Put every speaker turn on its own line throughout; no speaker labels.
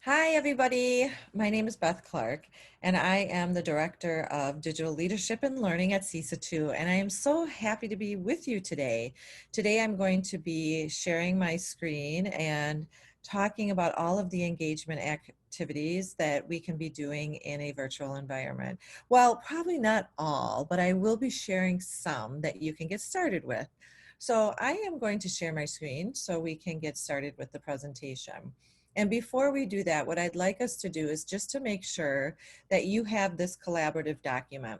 Hi, everybody. My name is Beth Clark, and I am the Director of Digital Leadership and Learning at CISA 2, and I am so happy to be with you today. Today, I'm going to be sharing my screen and talking about all of the engagement activities that we can be doing in a virtual environment. Well, probably not all, but I will be sharing some that you can get started with. So I am going to share my screen so we can get started with the presentation. And before we do that, what I'd like us to do is just to make sure that you have this collaborative document.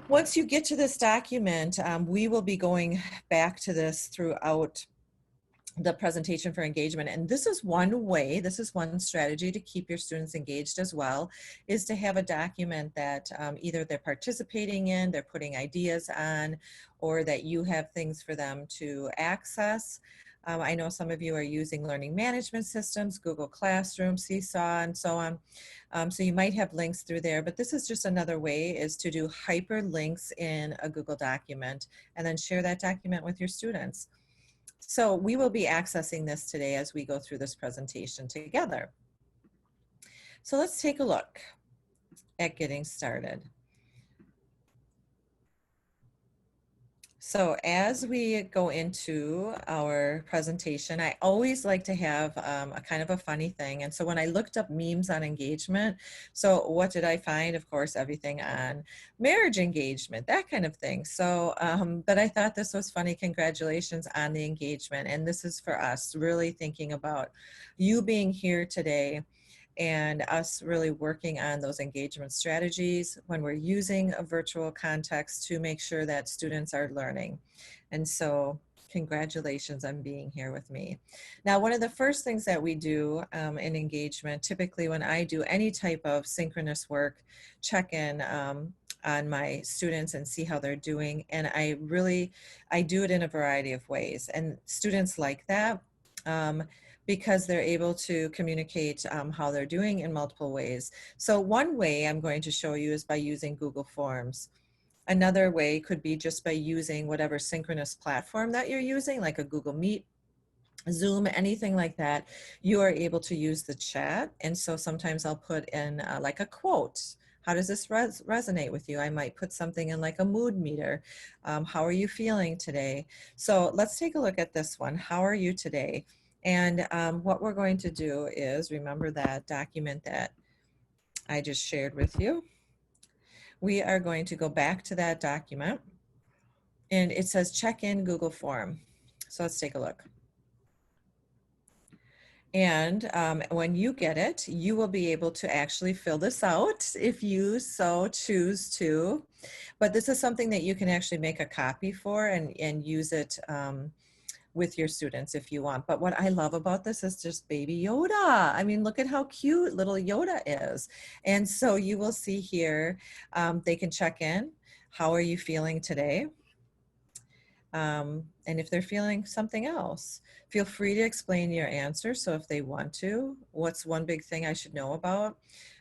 Once you get to this document, we will be going back to this throughout the presentation for engagement. And this is one way, this is one strategy to keep your students engaged as well, is to have a document that either they're participating in, they're putting ideas on, or that you have things for them to access. I know some of you are using learning management systems, Google Classroom, Seesaw, and so on. So you might have links through there, but this is just another way is to do hyperlinks in a Google document and then share that document with your students. So we will be accessing this today as we go through this presentation together. So let's take a look at getting started. So as we go into our presentation, I always like to have a kind of a funny thing. And so when I looked up memes on engagement, so what did I find? Of course, everything on marriage engagement, that kind of thing. So, but I thought this was funny. Congratulations on the engagement. And this is for us really thinking about you being here today and us really working on those engagement strategies when we're using a virtual context to make sure that students are learning. And so congratulations on being here with me. Now, one of the first things that we do in engagement, typically when I do any type of synchronous work, check in on my students and see how they're doing. And I do it in a variety of ways. And students like that. Because they're able to communicate how they're doing in multiple ways. So one way I'm going to show you is by using Google Forms. Another way could be just by using whatever synchronous platform that you're using, like a Google Meet, Zoom, anything like that. You are able to use the chat. And so sometimes I'll put in like a quote. How does this resonate with you? I might put something in like a mood meter. How are you feeling today? So let's take a look at this one. How are you today? And what we're going to do is remember that document that I just shared with you. We are going to go back to that document and it says check in Google form. So let's take a look. And when you get it, you will be able to actually fill this out if you so choose to. But this is something that you can actually make a copy for and use it with your students if you want. But what I love about this is just baby Yoda. I mean, look at how cute little Yoda is. And so you will see here, they can check in. How are you feeling today? And if they're feeling something else, feel free to explain your answer. So if they want to, what's one big thing I should know about?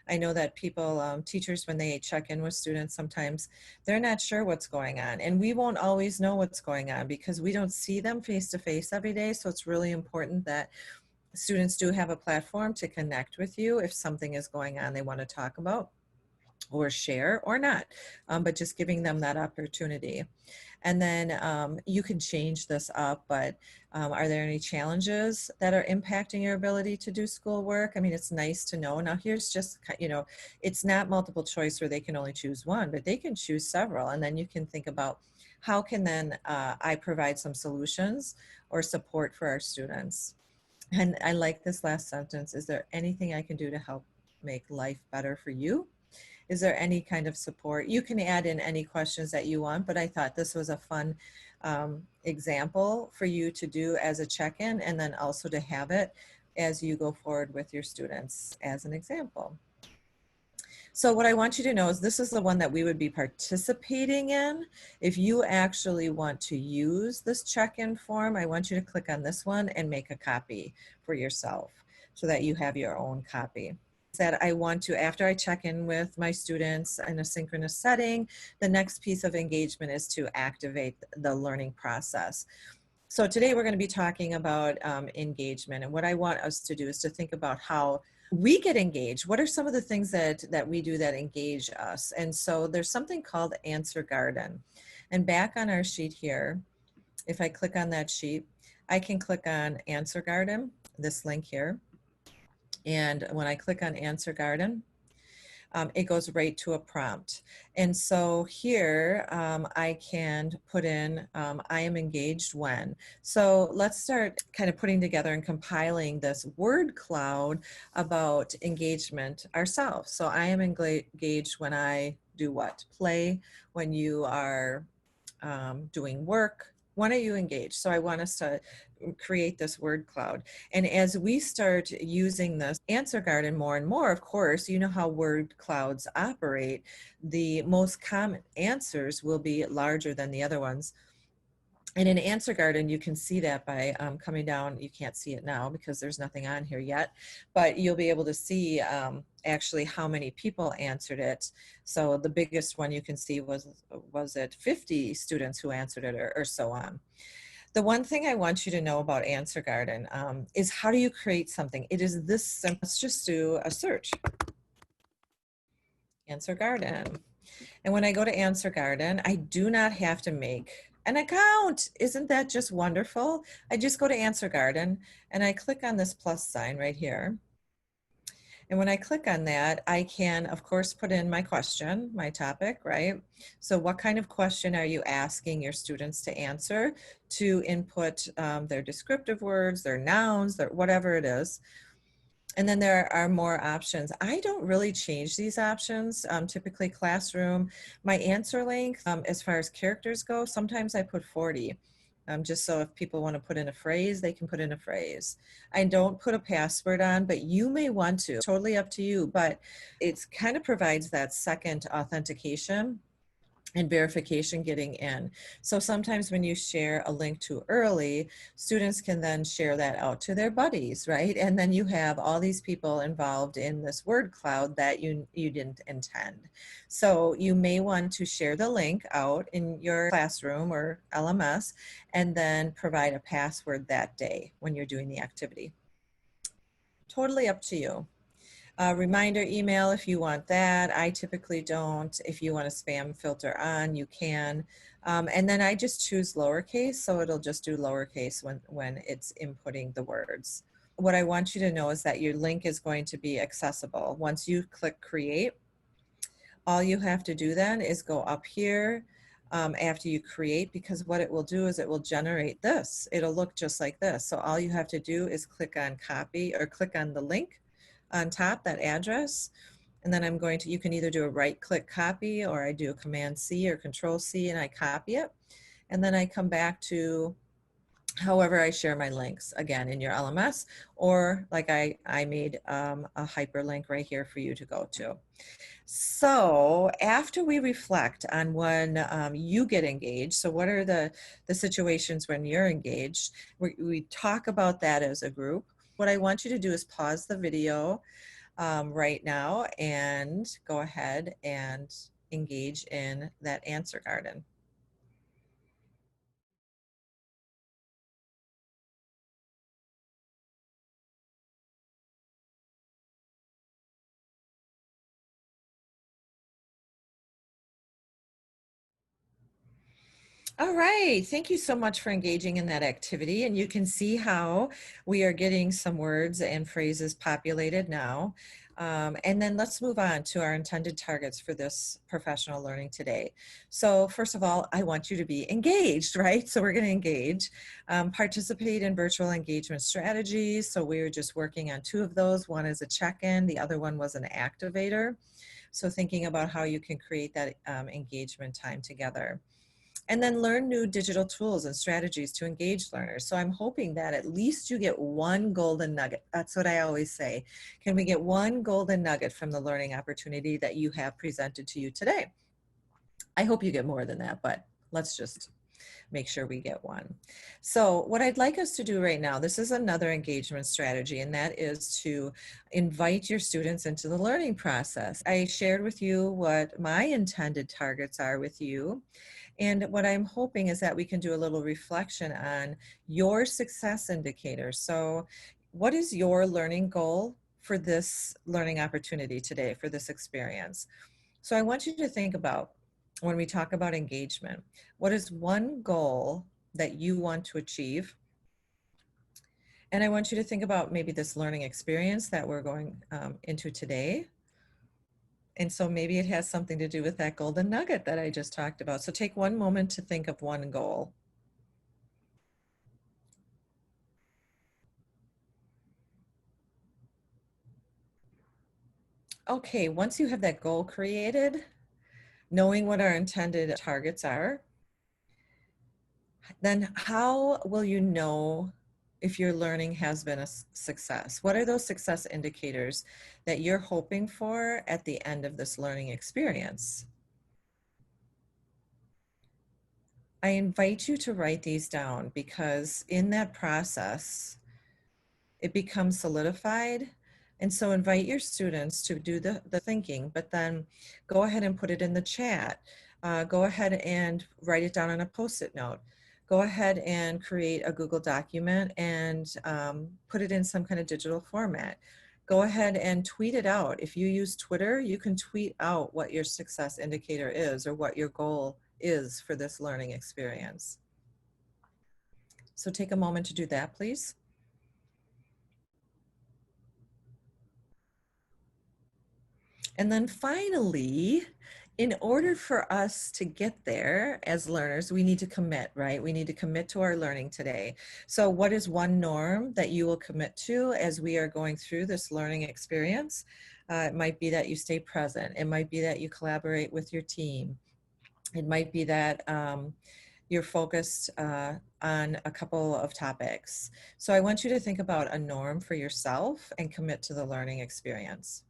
I know that people, teachers, when they check in with students, sometimes they're not sure what's going on. And we won't always know what's going on because we don't see them face to face every day. So it's really important that students do have a platform to connect with you if something is going on they want to talk about or share or not, but just giving them that opportunity. And then you can change this up, but are there any challenges that are impacting your ability to do schoolwork? I mean, it's nice to know. Now here's just, it's not multiple choice where they can only choose one, but they can choose several. And then you can think about how can then I provide some solutions or support for our students. And I like this last sentence. Is there anything I can do to help make life better for you? Is there any kind of support? You can add in any questions that you want, but I thought this was a fun example for you to do as a check-in and then also to have it as you go forward with your students as an example. So what I want you to know is this is the one that we would be participating in. If you actually want to use this check-in form, I want you to click on this one and make a copy for yourself so that you have your own copy. That I want to, after I check in with my students in a synchronous setting, the next piece of engagement is to activate the learning process. So today we're going to be talking about engagement, and what I want us to do is to think about how we get engaged. What are some of the things that we do that engage us? And so there's something called Answer Garden. And back on our sheet here, if I click on that sheet, I can click on Answer Garden, this link here. And when I click on Answer Garden, it goes right to a prompt. And so here I can put in, I am engaged when. So let's start kind of putting together and compiling this word cloud about engagement ourselves. So I am engaged when I do what? Play, when you are doing work. When are you engaged? So I want us to create this word cloud. And as we start using this Answer Garden more and more, of course, you know how word clouds operate. The most common answers will be larger than the other ones. And in Answer Garden, you can see that by coming down. You can't see it now because there's nothing on here yet, but you'll be able to see actually how many people answered it. So the biggest one you can see was it 50 students who answered it, or so on. The one thing I want you to know about Answer Garden is, how do you create something? It is this simple. Let's just do a search. Answer Garden. And when I go to Answer Garden, I do not have to make an account. Isn't that just wonderful? I just go to Answer Garden and I click on this plus sign right here. And when I click on that, I can, of course, put in my question, my topic, right? So what kind of question are you asking your students to answer? To input their descriptive words, their nouns, their whatever it is. And then there are more options. I don't really change these options. Typically classroom, my answer length, as far as characters go, sometimes I put 40. Just so if people want to put in a phrase, they can put in a phrase. I don't put a password on, but you may want to, totally up to you, but it kind of provides that second authentication and verification getting in. So sometimes when you share a link too early, students can then share that out to their buddies, right? And then you have all these people involved in this word cloud that you didn't intend. So you may want to share the link out in your classroom or LMS and then provide a password that day when you're doing the activity. Totally up to you. Reminder email if you want that. I typically don't. If you want a spam filter on, you can. And then I just choose lowercase, so it'll just do lowercase when it's inputting the words. What I want you to know is that your link is going to be accessible. Once you click create, all you have to do then is go up here after you create, because what it will do is it will generate this. It'll look just like this. So all you have to do is click on copy, or click on the link on top, that address. And then I'm going to, you can either do a right click copy, or I do a Command C or Control C and I copy it. And then I come back to however I share my links, again, in your LMS, or like I made a hyperlink right here for you to go to. So after we reflect on when you get engaged, so what are the situations when you're engaged, we talk about that as a group. What I want you to do is pause the video right now and go ahead and engage in that Answer Garden. All right, thank you so much for engaging in that activity. And you can see how we are getting some words and phrases populated now. And then let's move on to our intended targets for this professional learning today. So first of all, I want you to be engaged, right? So we're going to engage, participate in virtual engagement strategies. So we were just working on 2 of those. One is a check-in, the other one was an activator. So thinking about how you can create that engagement time together. And then learn new digital tools and strategies to engage learners. So I'm hoping that at least you get one golden nugget. That's what I always say. Can we get one golden nugget from the learning opportunity that you have presented to you today? I hope you get more than that, but let's just make sure we get one. So what I'd like us to do right now, this is another engagement strategy, and that is to invite your students into the learning process. I shared with you what my intended targets are with you. And what I'm hoping is that we can do a little reflection on your success indicators. So what is your learning goal for this learning opportunity today, for this experience? So I want you to think about, when we talk about engagement, what is one goal that you want to achieve? And I want you to think about maybe this learning experience that we're going into today. And so maybe it has something to do with that golden nugget that I just talked about. So take one moment to think of one goal. Okay, once you have that goal created, knowing what our intended targets are, then how will you know if your learning has been a success? What are those success indicators that you're hoping for at the end of this learning experience? I invite you to write these down, because in that process, it becomes solidified. And so invite your students to do the thinking, but then go ahead and put it in the chat. Go ahead and write it down on a Post-it note. Go ahead and create a Google document and put it in some kind of digital format. Go ahead and tweet it out. If you use Twitter, you can tweet out what your success indicator is or what your goal is for this learning experience. So take a moment to do that, please. And then finally, in order for us to get there as learners, we need to commit, right? We need to commit to our learning today. So what is one norm that you will commit to as we are going through this learning experience? It might be that you stay present. It might be that you collaborate with your team. It might be that you're focused on a couple of topics. So I want you to think about a norm for yourself and commit to the learning experience.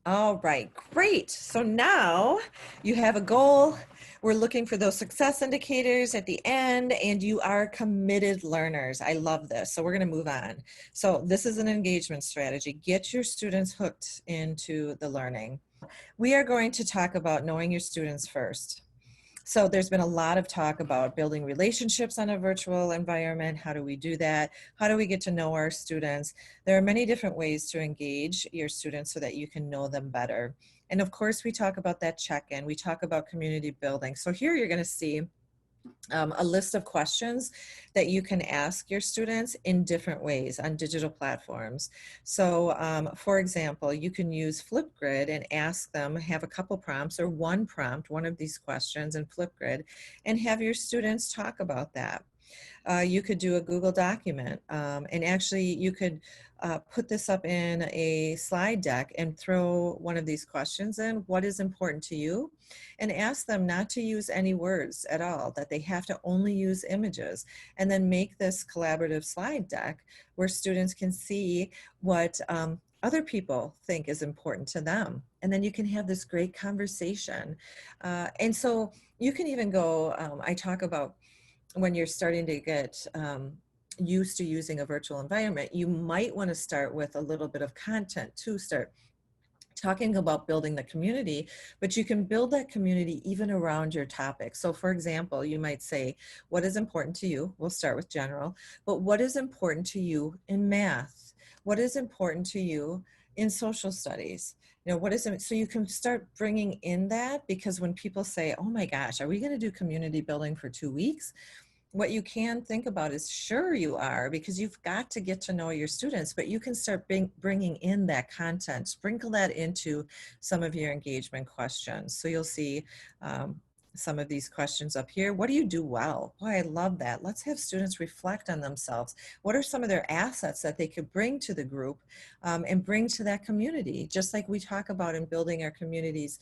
All right, great. So now you have a goal. We're looking for those success indicators at the end, and you are committed learners. I love this. So we're going to move on. So this is an engagement strategy. Get your students hooked into the learning. We are going to talk about knowing your students first. So there's been a lot of talk about building relationships on a virtual environment. How do we do that? How do we get to know our students? There are many different ways to engage your students so that you can know them better. And of course, we talk about that check-in. We talk about community building. So here you're going to see a list of questions that you can ask your students in different ways on digital platforms. So for example, you can use Flipgrid and ask them, have a couple prompts or one prompt, one of these questions in Flipgrid, and have your students talk about that. You could do a Google document, and actually you could put this up in a slide deck and throw one of these questions in. What is important to you? And ask them not to use any words at all, that they have to only use images, and then make this collaborative slide deck where students can see what other people think is important to them. And then you can have this great conversation. And so you can even go, I talk about when you're starting to get used to using a virtual environment, you might want to start with a little bit of content to start talking about building the community, but you can build that community even around your topic. So for example, you might say, what is important to you? We'll start with general, but what is important to you in math? What is important to you in social studies? You know, what is it? So you can start bringing in that, because when people say, oh my gosh, are we going to do community building for 2 weeks? What you can think about is, sure you are, because you've got to get to know your students, but you can start bringing in that content, sprinkle that into some of your engagement questions. So you'll see some of these questions up here. What do you do well? Boy, I love that. Let's have students reflect on themselves. What are some of their assets that they could bring to the group and bring to that community? Just like we talk about in building our communities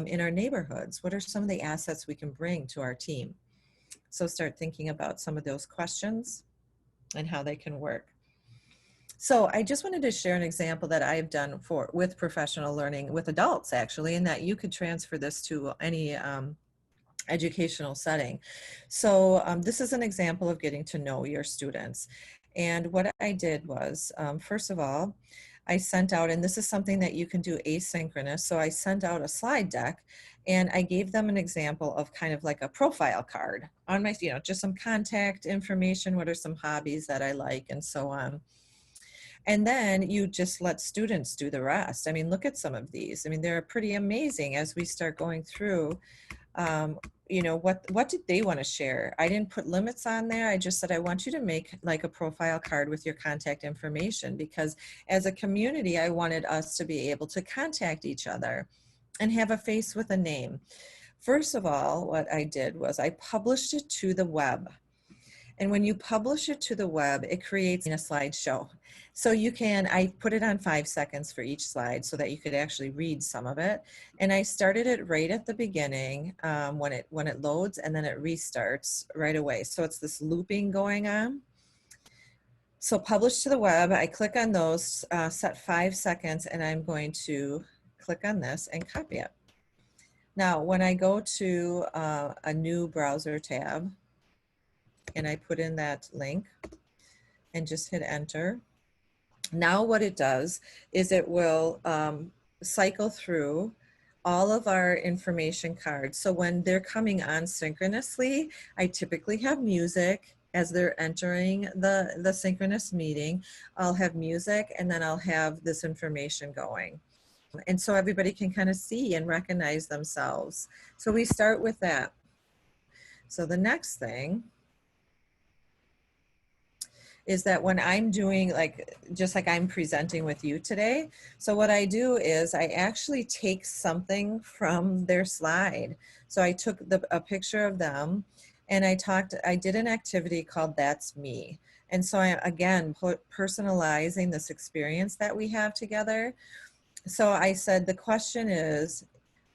in our neighborhoods. What are some of the assets we can bring to our team? So start thinking about some of those questions and how they can work. So I just wanted to share an example that I've done with professional learning with adults, actually, and that you could transfer this to any educational setting. So this is an example of getting to know your students. And what I did was, first of all, I sent out, and this is something that you can do asynchronous. So I sent out a slide deck and I gave them an example of kind of like a profile card on my, just some contact information. What are some hobbies that I like and so on. And then you just let students do the rest. I mean, look at some of these. I mean, they're pretty amazing as we start going through. Um, what did they want to share? I didn't put limits on there. I just said, I want you to make like a profile card with your contact information, because as a community, I wanted us to be able to contact each other and have a face with a name. First of all, what I did was I published it to the web. And when you publish it to the web, it creates a slideshow. So I put it on 5 seconds for each slide so that you could actually read some of it. And I started it right at the beginning when it loads, and then it restarts right away. So it's this looping going on. So publish to the web, I click on those, set 5 seconds, and I'm going to click on this and copy it. Now, when I go to a new browser tab, and I put in that link and just hit enter. Now what it does is it will cycle through all of our information cards. So when they're coming on synchronously, I typically have music as they're entering the synchronous meeting. I'll have music, and then I'll have this information going. And so everybody can kind of see and recognize themselves. So we start with that. So the next thing is that when I'm doing just like I'm presenting with you today, so what I do is I actually take something from their slide. So I took a picture of them, and I did an activity called That's Me. And so I, again, personalizing this experience that we have together. So I said, the question is,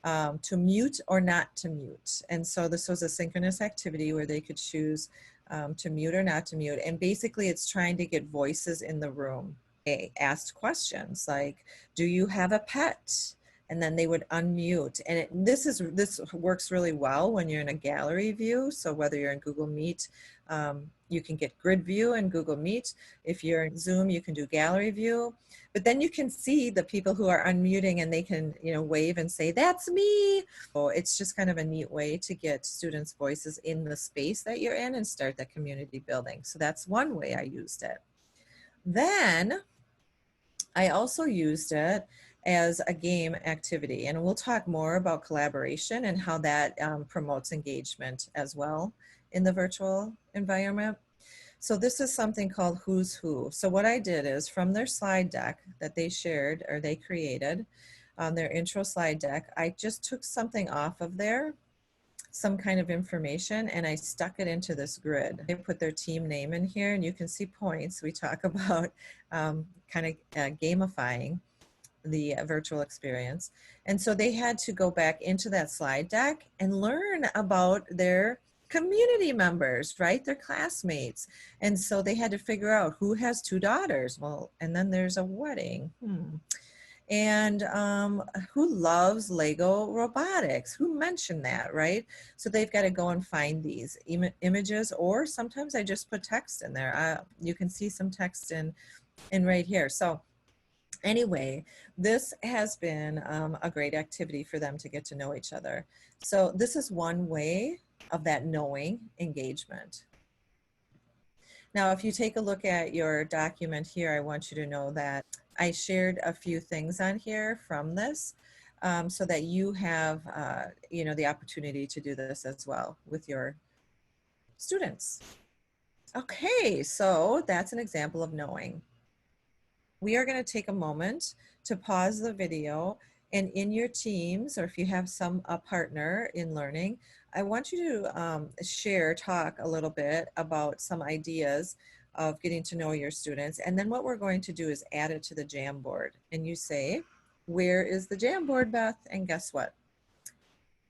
to mute or not to mute. And so this was a synchronous activity where they could choose to mute or not to mute. And basically it's trying to get voices in the room. They asked questions like, do you have a pet? And then they would unmute. And this works really well when you're in a gallery view. So whether you're in Google Meet, you can get grid view in Google Meet. If you're in Zoom, you can do gallery view. But then you can see the people who are unmuting, and they can, wave and say, that's me. So it's just kind of a neat way to get students' voices in the space that you're in and start that community building. So that's one way I used it. Then I also used it as a game activity, and we'll talk more about collaboration and how that promotes engagement as well in the virtual environment. So this is something called Who's Who. So what I did is, from their slide deck that they shared or they created on their intro slide deck, I just took something off of there, some kind of information, and I stuck it into this grid. They put their team name in here, and you can see points. We talk about kind of gamifying the virtual experience. And so they had to go back into that slide deck and learn about their community members, right? Their classmates. And so they had to figure out who has 2 daughters. Well, and then there's a wedding. And who loves Lego robotics? Who mentioned that, right? So they've got to go and find these images, or sometimes I just put text in there. You can see some text in right here. So anyway, this has been a great activity for them to get to know each other. So this is one way of that knowing engagement. Now, if you take a look at your document here, I want you to know that I shared a few things on here from this so that you have, the opportunity to do this as well with your students. Okay, so that's an example of knowing. We are going to take a moment to pause the video, and in your teams, or if you have a partner in learning, I want you to talk a little bit about some ideas of getting to know your students. And then what we're going to do is add it to the Jamboard. And you say, where is the Jamboard, Beth? And guess what?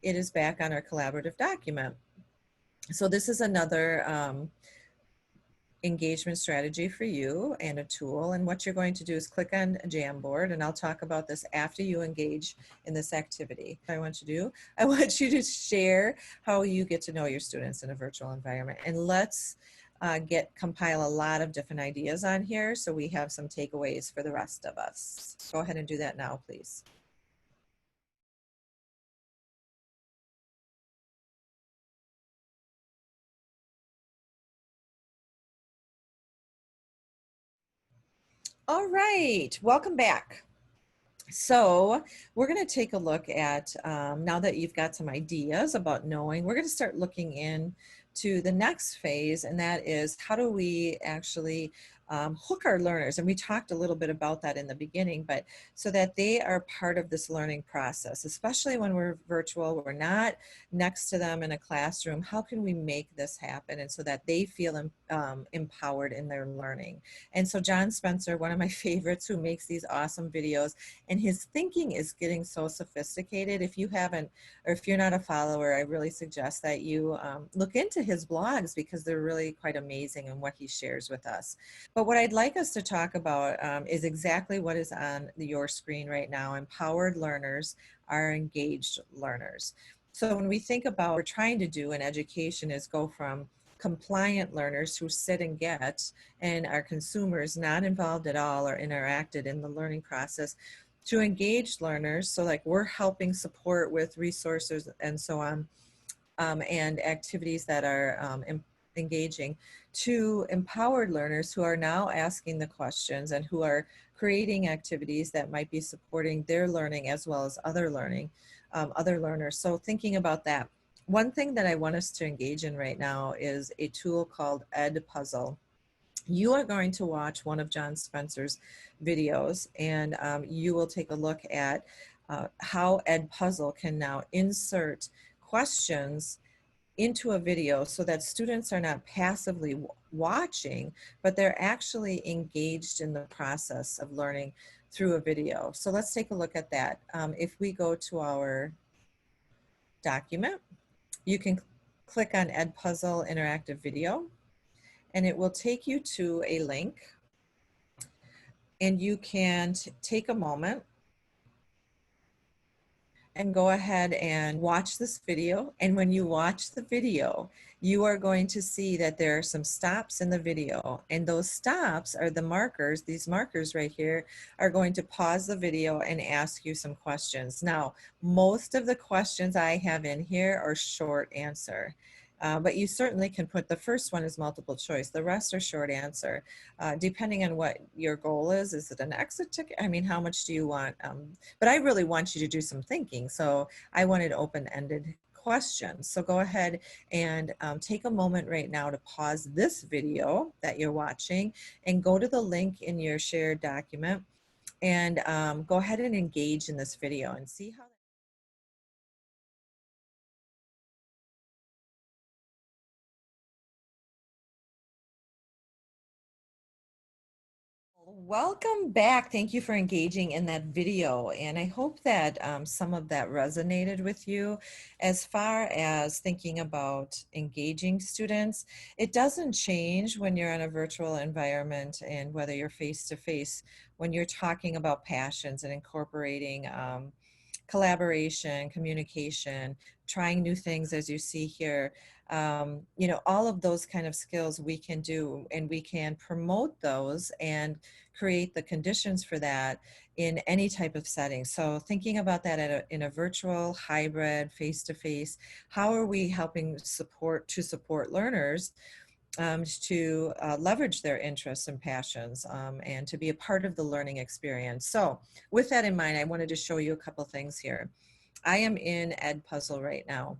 It is back on our collaborative document. So this is another engagement strategy for you and a tool. And what you're going to do is click on Jamboard, and I'll talk about this after you engage in this activity. I want you to share how you get to know your students in a virtual environment. And let's compile a lot of different ideas on here so we have some takeaways for the rest of us. Go ahead and do that now, please. All right, welcome back. So we're going to take a look at, now that you've got some ideas about knowing, we're going to start looking in to the next phase, and that is how do we actually hook our learners? And we talked a little bit about that in the beginning, but so that they are part of this learning process, especially when we're virtual, we're not next to them in a classroom. How can we make this happen? And so that they feel empowered in their learning. And so John Spencer, one of my favorites, who makes these awesome videos, and his thinking is getting so sophisticated. If you haven't, or if you're not a follower, I really suggest that you look into his blogs because they're really quite amazing in what he shares with us. But what I'd like us to talk about is exactly what is on your screen right now. Empowered learners are engaged learners. So when we think about what we're trying to do in education is go from compliant learners who sit and get and are consumers not involved at all or interacted in the learning process to engaged learners. So like we're helping support with resources and so on, and activities that are engaging, to empowered learners who are now asking the questions and who are creating activities that might be supporting their learning as well as other learning, other learners. So thinking about that, one thing that I want us to engage in right now is a tool called Edpuzzle. You are going to watch one of John Spencer's videos, and you will take a look at how Edpuzzle can now insert questions into a video so that students are not passively watching, but they're actually engaged in the process of learning through a video. So let's take a look at that. If we go to our document, you can click on Edpuzzle Interactive Video, and it will take you to a link, and you can take a moment and go ahead and watch this video. And when you watch the video, you are going to see that there are some stops in the video, and those stops are the markers. These markers right here are going to pause the video and ask you some questions. Now, most of the questions I have in here are short answer. But you certainly can put, the first one is multiple choice. The rest are short answer. Depending on what your goal is it an exit ticket? I mean, how much do you want? But I really want you to do some thinking. So I wanted open-ended questions. So go ahead and take a moment right now to pause this video that you're watching and go to the link in your shared document and go ahead and engage in this video and see how. Welcome back. Thank you for engaging in that video. And I hope that some of that resonated with you as far as thinking about engaging students. It doesn't change when you're in a virtual environment and whether you're face to face, when you're talking about passions and incorporating collaboration, communication, trying new things as you see here. You know, all of those kind of skills we can do, and we can promote those and create the conditions for that in any type of setting. So thinking about that in a virtual, hybrid, face-to-face, how are we helping support learners to leverage their interests and passions and to be a part of the learning experience. So with that in mind, I wanted to show you a couple things here. I am in Edpuzzle right now.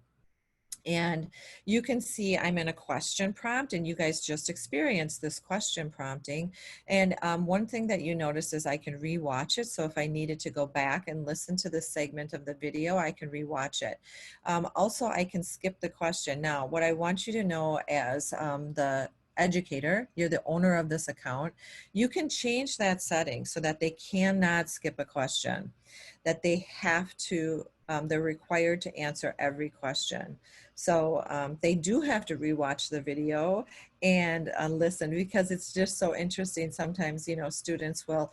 And you can see I'm in a question prompt, and you guys just experienced this question prompting. And one thing that you notice is I can rewatch it. So if I needed to go back and listen to this segment of the video, I can rewatch it. Also, I can skip the question. Now, what I want you to know as the educator, you're the owner of this account, you can change that setting so that they cannot skip a question, that they have to, they're required to answer every question. So they do have to rewatch the video and listen, because it's just so interesting. Sometimes, you know, students will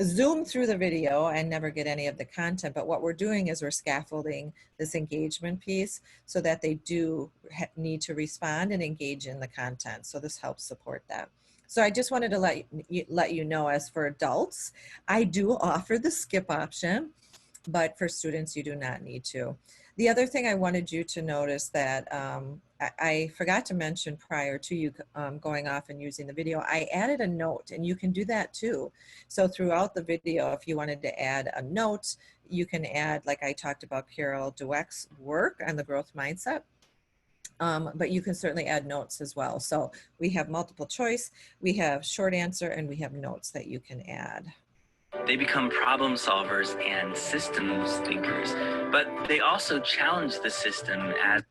zoom through the video and never get any of the content. But what we're doing is we're scaffolding this engagement piece so that they do need to respond and engage in the content. So this helps support that. So I just wanted to let you know, as for adults, I do offer the skip option, but for students, you do not need to. The other thing I wanted you to notice that I forgot to mention prior to you going off and using the video, I added a note, and you can do that too. So throughout the video, if you wanted to add a note, you can add, like I talked about Carol Dweck's work on the growth mindset. But you can certainly add notes as well. So we have multiple choice, we have short answer, and we have notes that you can add.
They become problem solvers and systems thinkers, but they also challenge the system as...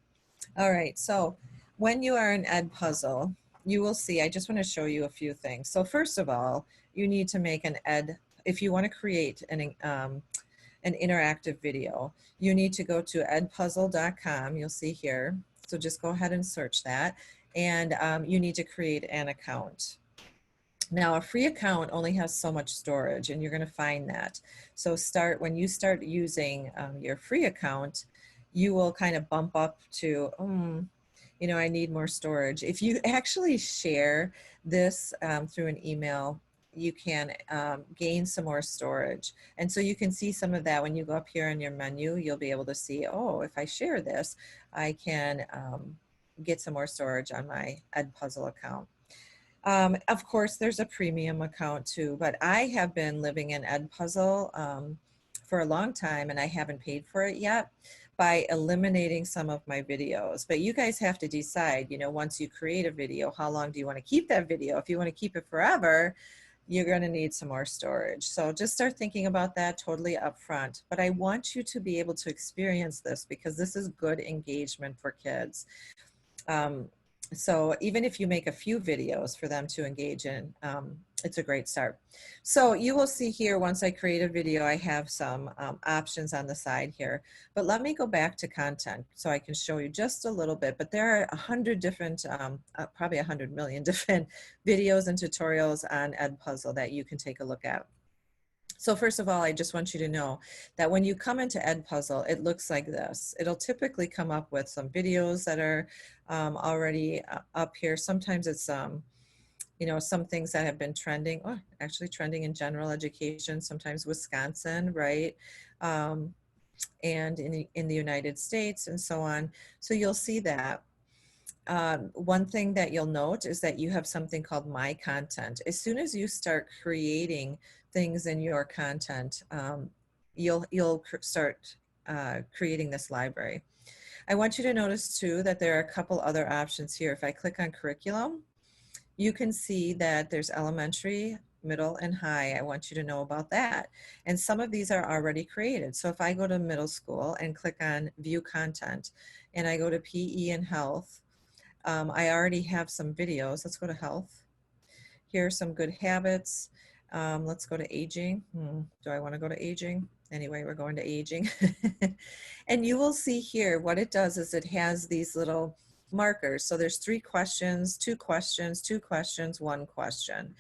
All right, so when you are in Edpuzzle, you will see, I just want to show you a few things. So first of all, you need to make if you want to create an interactive video, you need to go to edpuzzle.com, you'll see here. So just go ahead and search that, and you need to create an account. Now, a free account only has so much storage, and you're going to find that. So when you start using your free account, you will kind of bump up to, you know, I need more storage. If you actually share this through an email, you can gain some more storage. And so you can see some of that when you go up here in your menu. You'll be able to see, oh, if I share this, I can get some more storage on my Edpuzzle account. Of course, there's a premium account too, but I have been living in Edpuzzle for a long time, and I haven't paid for it yet by eliminating some of my videos. But you guys have to decide, you know, once you create a video, how long do you want to keep that video? If you want to keep it forever, you're going to need some more storage. So just start thinking about that totally upfront. But I want you to be able to experience this because this is good engagement for kids. So even if you make a few videos for them to engage in, it's a great start. So you will see here, once I create a video, I have some options on the side here. But let me go back to content so I can show you just a little bit. But there are 100 different, probably 100 million different videos and tutorials on Edpuzzle that you can take a look at. So first of all, I just want you to know that when you come into Edpuzzle, it looks like this. It'll typically come up with some videos that are already up here. Sometimes it's, you know, some things that have been trending, actually trending in general education, sometimes Wisconsin, right? And in the United States and so on. So you'll see that. One thing that you'll note is that you have something called My Content. As soon as you start creating things in your content, you'll start creating this library. I want you to notice too that there are a couple other options here. If I click on curriculum, you can see that there's elementary, middle, and high. I want you to know about that. And some of these are already created. So if I go to middle school and click on view content, and I go to PE and health, I already have some videos. Let's go to health. Here are some good habits. Let's go to aging. Do I want to go to aging? Anyway, we're going to aging. And you will see here what it does is it has these little markers. So there's 3 questions, 2 questions, 2 questions, 1 question.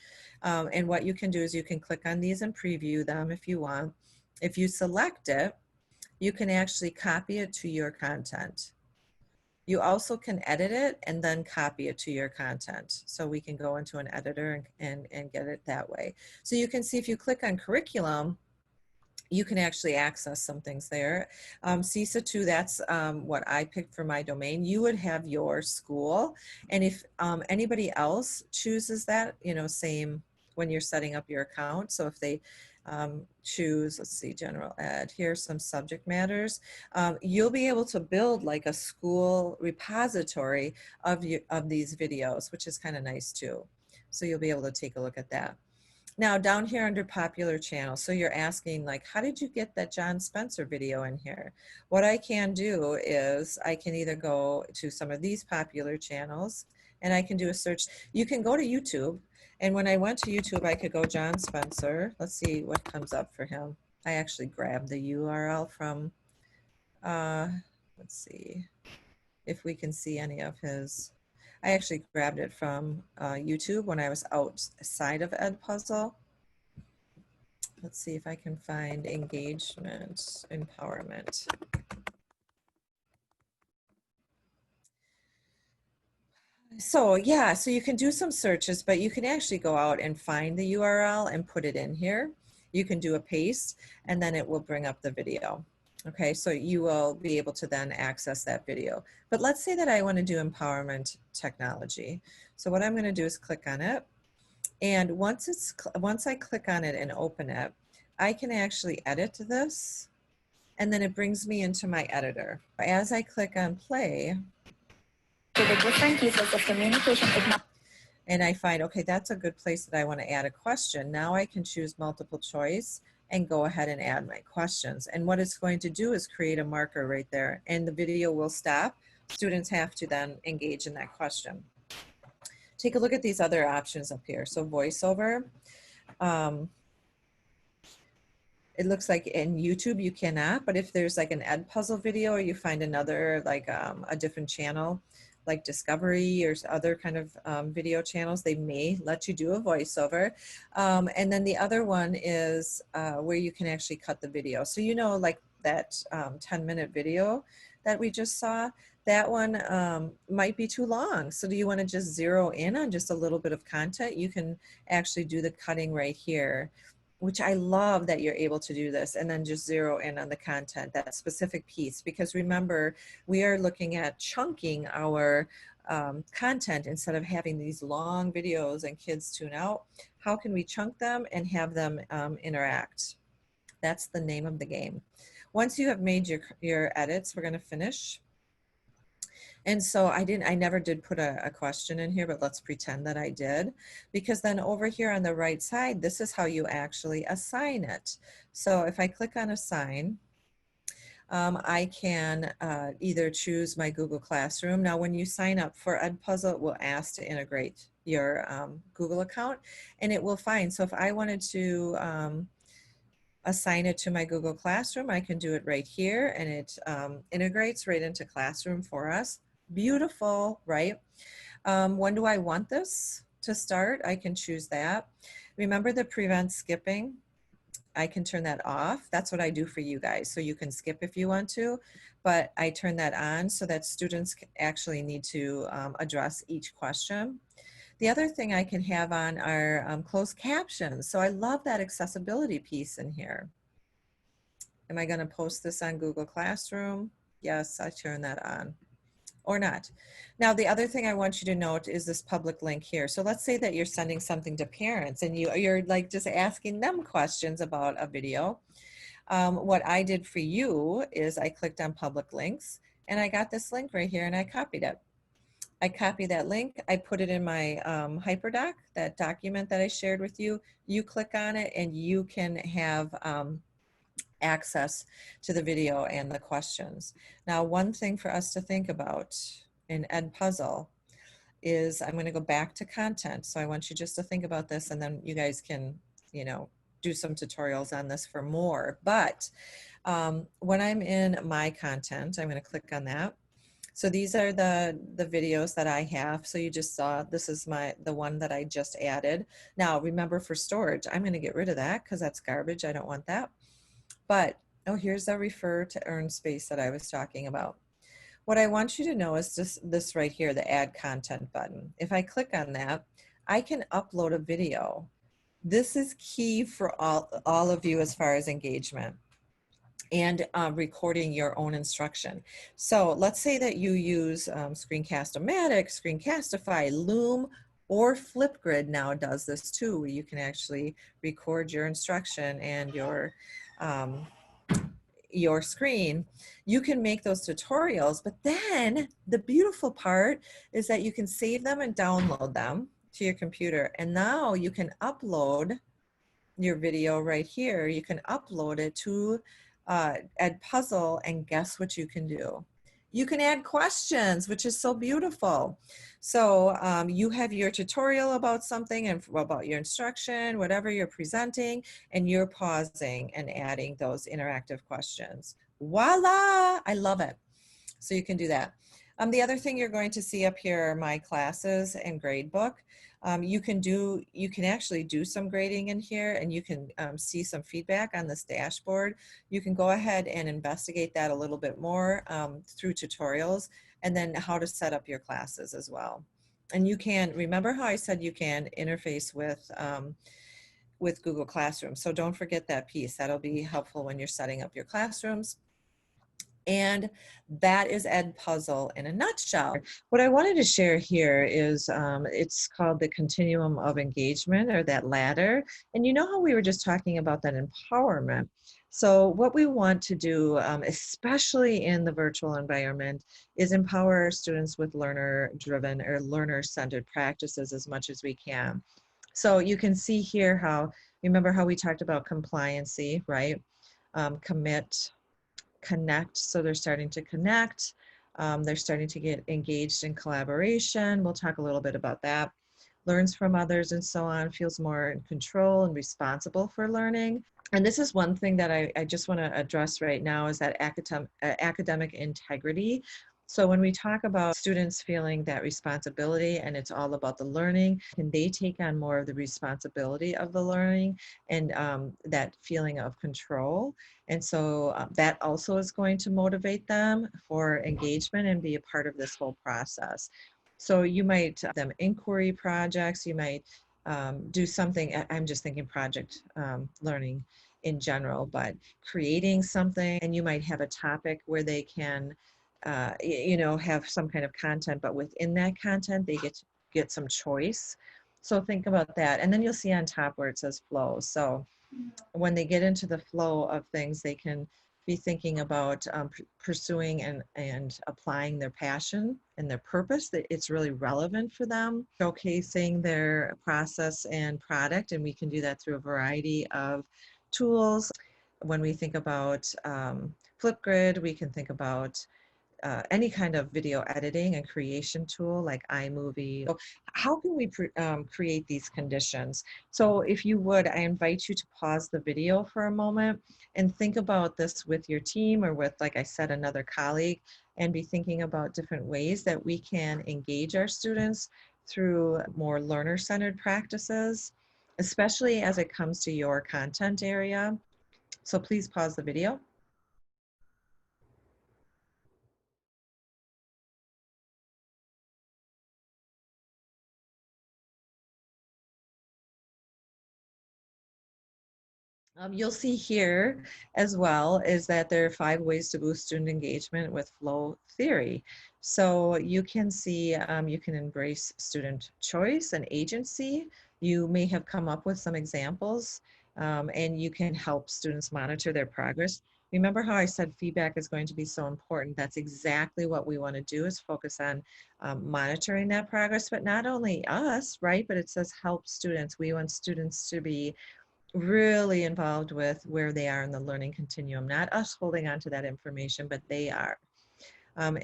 And what you can do is you can click on these and preview them if you want. If you select it, you can actually copy it to your content. You also can edit it and then copy it to your content. So we can go into an editor and get it that way. So you can see if you click on curriculum, you can actually access some things there. CISA 2, that's what I picked for my domain. You would have your school. And if anybody else chooses that, you know, same when you're setting up your account. So if they choose, let's see, general ed, here's some subject matters. You'll be able to build like a school repository of these videos, which is kind of nice too. So you'll be able to take a look at that. Now down here under popular channels, so you're asking like, how did you get that John Spencer video in here? What I can do is I can either go to some of these popular channels and I can do a search. You can go to YouTube, and when I went to YouTube, I could go John Spencer. Let's see what comes up for him. I actually grabbed the URL from, let's see if we can see any of his. I actually grabbed it from YouTube when I was outside of Edpuzzle. let's see if I can find engagement, empowerment. So yeah, so you can do some searches, but you can actually go out and find the URL and put it in here. You can do a paste and then it will bring up the video. Okay, so you will be able to then access that video. But let's say that I want to do empowerment technology. So what I'm going to do is click on it. And once I click on it and open it, I can actually edit this, and then it brings me into my editor. As I click on play, to the different pieces of communication and I find, okay, that's a good place that I want to add a question. Now I can choose multiple choice and go ahead and add my questions. And what it's going to do is create a marker right there, and the video will stop. Students have to then engage in that question. Take a look at these other options up here. So voiceover. It looks like in YouTube you cannot, but if there's like an Edpuzzle video or you find another like a different channel like Discovery or other kind of video channels, they may let you do a voiceover. And then the other one is where you can actually cut the video. So you know, like that 10-minute video that we just saw, that one might be too long. So do you want to just zero in on just a little bit of content? You can actually do the cutting right here, which I love that you're able to do this, and then just zero in on the content, that specific piece. Because remember, we are looking at chunking our content instead of having these long videos and kids tune out. How can we chunk them and have them interact? That's the name of the game. Once you have made your edits, we're gonna finish. And so I never did put a question in here, but let's pretend that I did, because then over here on the right side, this is how you actually assign it. So if I click on assign, I can either choose my Google Classroom. Now, when you sign up for Edpuzzle, it will ask to integrate your Google account, and it will find. So if I wanted to assign it to my Google Classroom, I can do it right here, and it integrates right into Classroom for us. Beautiful, right? When do I want this to start? I can choose that. Remember the prevent skipping? I can turn that off. That's what I do for you guys. So you can skip if you want to, but I turn that on so that students actually need to address each question. The other thing I can have on are closed captions. So I love that accessibility piece in here. Am I going to post this on Google Classroom? Yes, I turn that on. Or not. Now, the other thing I want you to note is this public link here. So let's say that you're sending something to parents and you're like just asking them questions about a video. What I did for you is I clicked on public links and I got this link right here and I copied it. I copied that link, I put it in my HyperDoc, that document that I shared with you. You click on it and you can have access to the video and the questions. Now, one thing for us to think about in Edpuzzle is I'm going to go back to content. So I want you just to think about this, and then you guys can, you know, do some tutorials on this for more. But when I'm in my content, I'm going to click on that. So these are the videos that I have. So you just saw, this is the one that I just added. Now, remember, for storage, I'm going to get rid of that because that's garbage. I don't want that. But, oh, here's a refer to earn space that I was talking about. What I want you to know is this right here, the add content button. If I click on that, I can upload a video. This is key for all of you as far as engagement and recording your own instruction. So let's say that you use Screencast-O-Matic, Screencastify, Loom, or Flipgrid now does this too, where you can actually record your instruction and your screen. You can make those tutorials, but then the beautiful part is that you can save them and download them to your computer. And now you can upload your video right here. You can upload it to Edpuzzle, and guess what you can do? You can add questions, which is so beautiful. So you have your tutorial about something and about your instruction, whatever you're presenting, and you're pausing and adding those interactive questions. Voila, I love it. So you can do that. The other thing you're going to see up here are my classes and grade book. You can actually do some grading in here, and you can see some feedback on this dashboard. You can go ahead and investigate that a little bit more through tutorials, and then how to set up your classes as well. And you can, remember how I said you can interface with Google Classroom. So don't forget that piece. That'll be helpful when you're setting up your classrooms. And that is Edpuzzle in a nutshell. What I wanted to share here is it's called the continuum of engagement, or that ladder. And you know how we were just talking about that empowerment. So what we want to do, especially in the virtual environment, is empower our students with learner-driven or learner-centered practices as much as we can. So you can see here how, remember how we talked about compliancy, right? Commit, connect. So they're starting to connect. They're starting to get engaged in collaboration. We'll talk a little bit about that. Learns from others and so on, feels more in control and responsible for learning. And this is one thing that I just want to address right now, is that academic integrity. So when we talk about students feeling that responsibility and it's all about the learning, can they take on more of the responsibility of the learning and that feeling of control? And so that also is going to motivate them for engagement and be a part of this whole process. So you might them inquiry projects, you might do something, I'm just thinking project learning in general, but creating something, and you might have a topic where they can have some kind of content, but within that content they get some choice. So think about that. And then you'll see on top where it says flow. So when they get into the flow of things, they can be thinking about pursuing and applying their passion and their purpose, that it's really relevant for them, showcasing their process and product. And we can do that through a variety of tools. When we think about Flipgrid, we can think about any kind of video editing and creation tool like iMovie. So how can we create these conditions? So if you would, I invite you to pause the video for a moment and think about this with your team, or with, like I said, another colleague, and be thinking about different ways that we can engage our students through more learner-centered practices, especially as it comes to your content area. So please pause the video. You'll see here as well is that there are 5 ways to boost student engagement with flow theory. So you can see you can embrace student choice and agency. You may have come up with some examples, and you can help students monitor their progress. Remember how I said feedback is going to be so important? That's exactly what we want to do, is focus on monitoring that progress, but not only us, right? But it says help students. We want students to be really involved with where they are in the learning continuum, not us holding on to that information, but they are.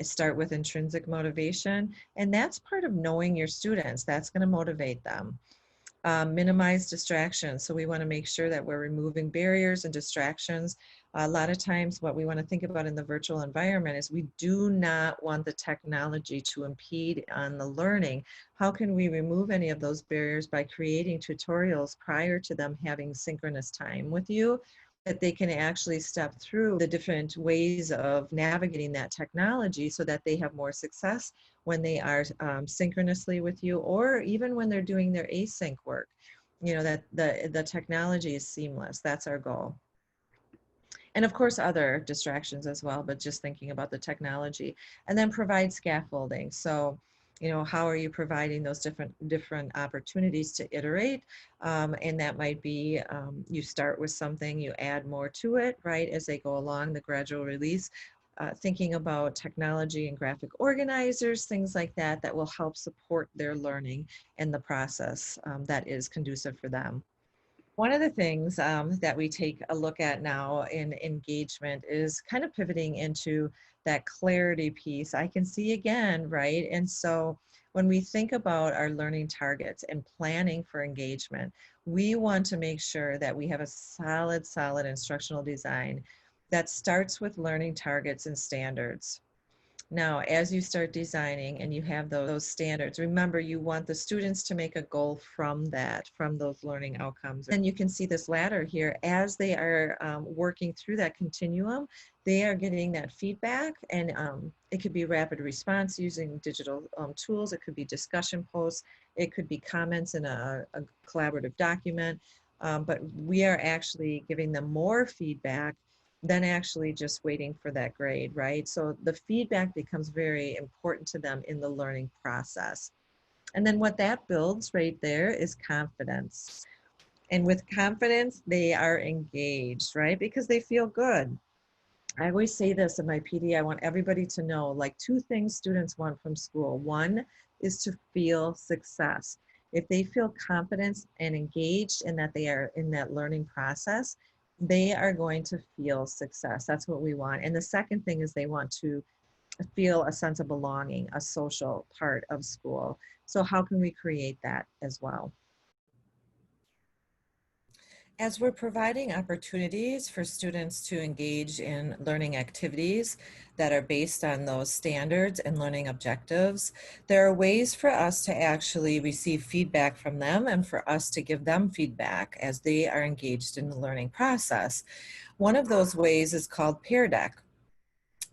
Start with intrinsic motivation, and that's part of knowing your students. That's going to motivate them. Minimize distractions. So we want to make sure that we're removing barriers and distractions. A lot of times what we want to think about in the virtual environment is we do not want the technology to impede on the learning. How can we remove any of those barriers? By creating tutorials prior to them having synchronous time with you, that they can actually step through the different ways of navigating that technology so that they have more success when they are synchronously with you, or even when they're doing their async work. That the technology is seamless. That's our goal. And of course other distractions as well, but just thinking about the technology. And then provide scaffolding. So how are you providing those different opportunities to iterate? And that might be you start with something, you add more to it, right, as they go along, the gradual release. Thinking about technology and graphic organizers, things like that, that will help support their learning and the process that is conducive for them. One of the things that we take a look at now in engagement is kind of pivoting into that clarity piece. I can see again, right? And so when we think about our learning targets and planning for engagement, we want to make sure that we have a solid instructional design that starts with learning targets and standards. Now, as you start designing and you have those standards, remember you want the students to make a goal from that, from those learning outcomes. And you can see this ladder here as they are working through that continuum, they are getting that feedback, and it could be rapid response using digital tools. It could be discussion posts. It could be comments in a collaborative document. But we are actually giving them more feedback than actually just waiting for that grade, right? So the feedback becomes very important to them in the learning process. And then what that builds right there is confidence. And with confidence, they are engaged, right? Because they feel good. I always say this in my PD, I want everybody to know like two things students want from school. One is to feel success. If they feel confident and engaged and that they are in that learning process, they are going to feel success. That's what we want. And the second thing is they want to feel a sense of belonging, a social part of school. So how can we create that as well? As we're providing opportunities for students to engage in learning activities that are based on those standards and learning objectives, there are ways for us to actually receive feedback from them and for us to give them feedback as they are engaged in the learning process. One of those ways is called Peer Deck.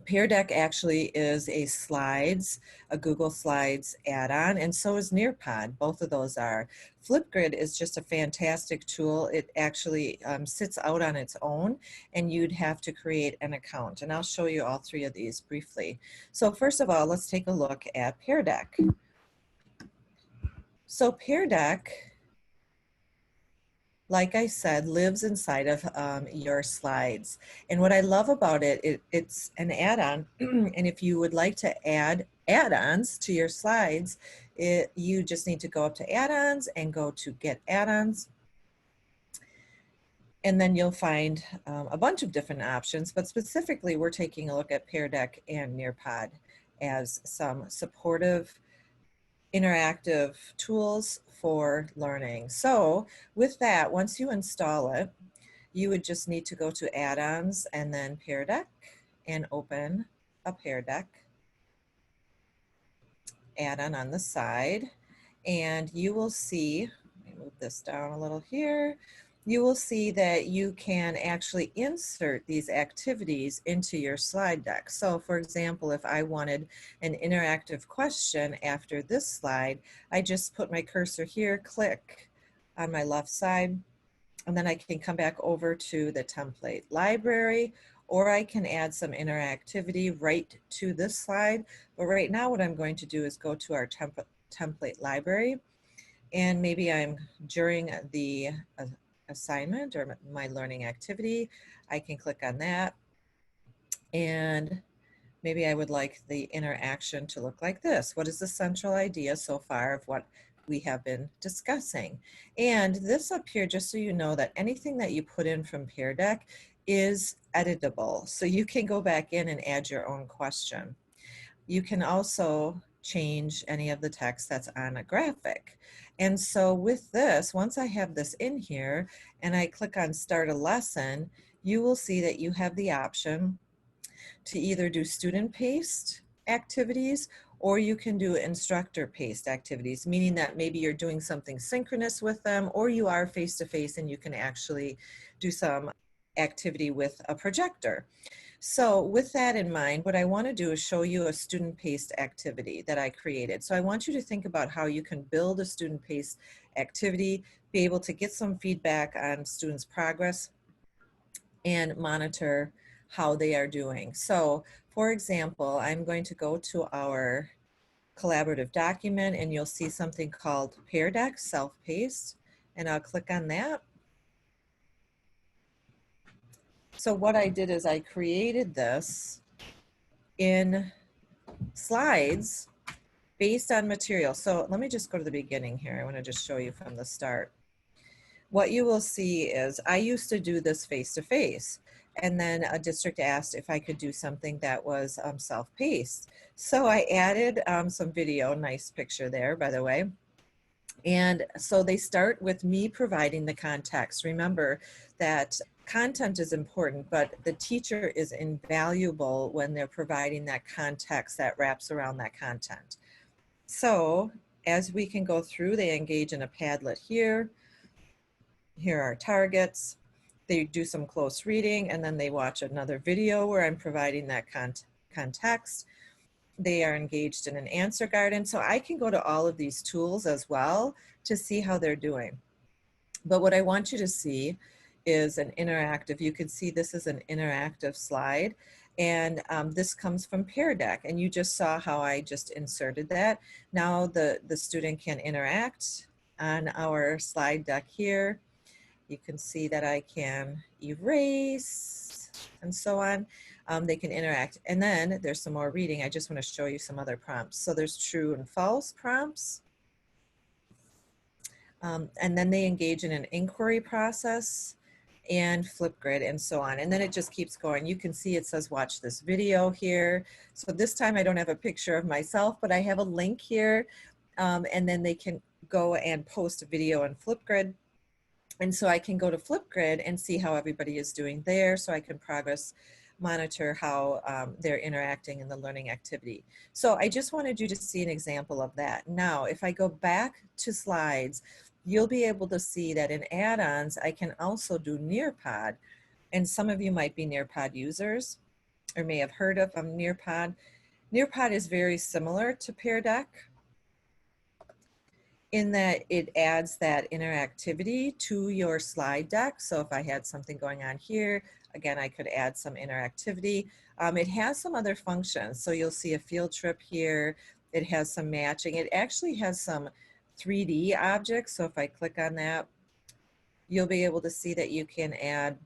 Peer Deck actually is a Google Slides add-on, and so is Nearpod. Both of those are. Flipgrid is just a fantastic tool. It actually sits out on its own, and you'd have to create an account. And I'll show you all three of these briefly. So first of all, let's take a look at Peer Deck. So Peer Deck, like I said, lives inside of your slides. And what I love about it, it's an add-on. And if you would like to add add-ons to your slides, you just need to go up to add-ons and go to get add-ons. And then you'll find a bunch of different options, but specifically we're taking a look at Peer Deck and Nearpod as some supportive interactive tools for learning. So with that, once you install it, you would just need to go to add-ons and then Peer Deck and open a Peer Deck add-on on the side. And you will see, let me move this down a little here, you will see that you can actually insert these activities into your slide deck. So for example, if I wanted an interactive question after this slide, I just put my cursor here, click on my left side, and then I can come back over to the template library, or I can add some interactivity right to this slide. But right now what I'm going to do is go to our template library, and maybe I'm during the assignment or my learning activity, I can click on that, and maybe I would like the interaction to look like this. What is the central idea so far of what we have been discussing? And this up here, just so you know that anything that you put in from Peer Deck is editable. So you can go back in and add your own question. You can also change any of the text that's on a graphic. And so with this, once I have this in here and I click on start a lesson, you will see that you have the option to either do student paced activities or you can do instructor paced activities, meaning that maybe you're doing something synchronous with them or you are face to face and you can actually do some activity with a projector. So with that in mind, what I want to do is show you a student-paced activity that I created. So I want you to think about how you can build a student-paced activity, be able to get some feedback on students' progress, and monitor how they are doing. So for example, I'm going to go to our collaborative document and you'll see something called Peer Deck Self-Paced, and I'll click on that. So what I did is I created this in slides based on material. So let me just go to the beginning here. I want to just show you from the start. What you will see is I used to do this face-to-face, and then a district asked if I could do something that was self-paced. So I added some video, nice picture there, by the way. And so they start with me providing the context. Remember that content is important, but the teacher is invaluable when they're providing that context that wraps around that content. So as we can go through, they engage in a Padlet here. Here are targets. They do some close reading, and then they watch another video where I'm providing that context. They are engaged in an answer garden. So I can go to all of these tools as well to see how they're doing. But what I want you to see is an interactive. You can see this is an interactive slide, and this comes from Pear Deck, and you just saw how I just inserted that. Now the student can interact on our slide deck here. You can see that I can erase and so on. They can interact, and then there's some more reading. I just want to show you some other prompts. So there's true and false prompts. And then they engage in an inquiry process and Flipgrid and so on. And then it just keeps going. You can see it says watch this video here. So this time I don't have a picture of myself, but I have a link here. And then they can go and post a video in Flipgrid. And so I can go to Flipgrid and see how everybody is doing there. So I can progress monitor how they're interacting in the learning activity. So I just wanted you to see an example of that. Now, if I go back to slides, you'll be able to see that in add-ons, I can also do Nearpod. And some of you might be Nearpod users or may have heard of Nearpod. Nearpod is very similar to Pear Deck in that it adds that interactivity to your slide deck. So if I had something going on here, again, I could add some interactivity. It has some other functions. So you'll see a field trip here. It has some matching. It actually has some 3D objects. So if I click on that, you'll be able to see that you can add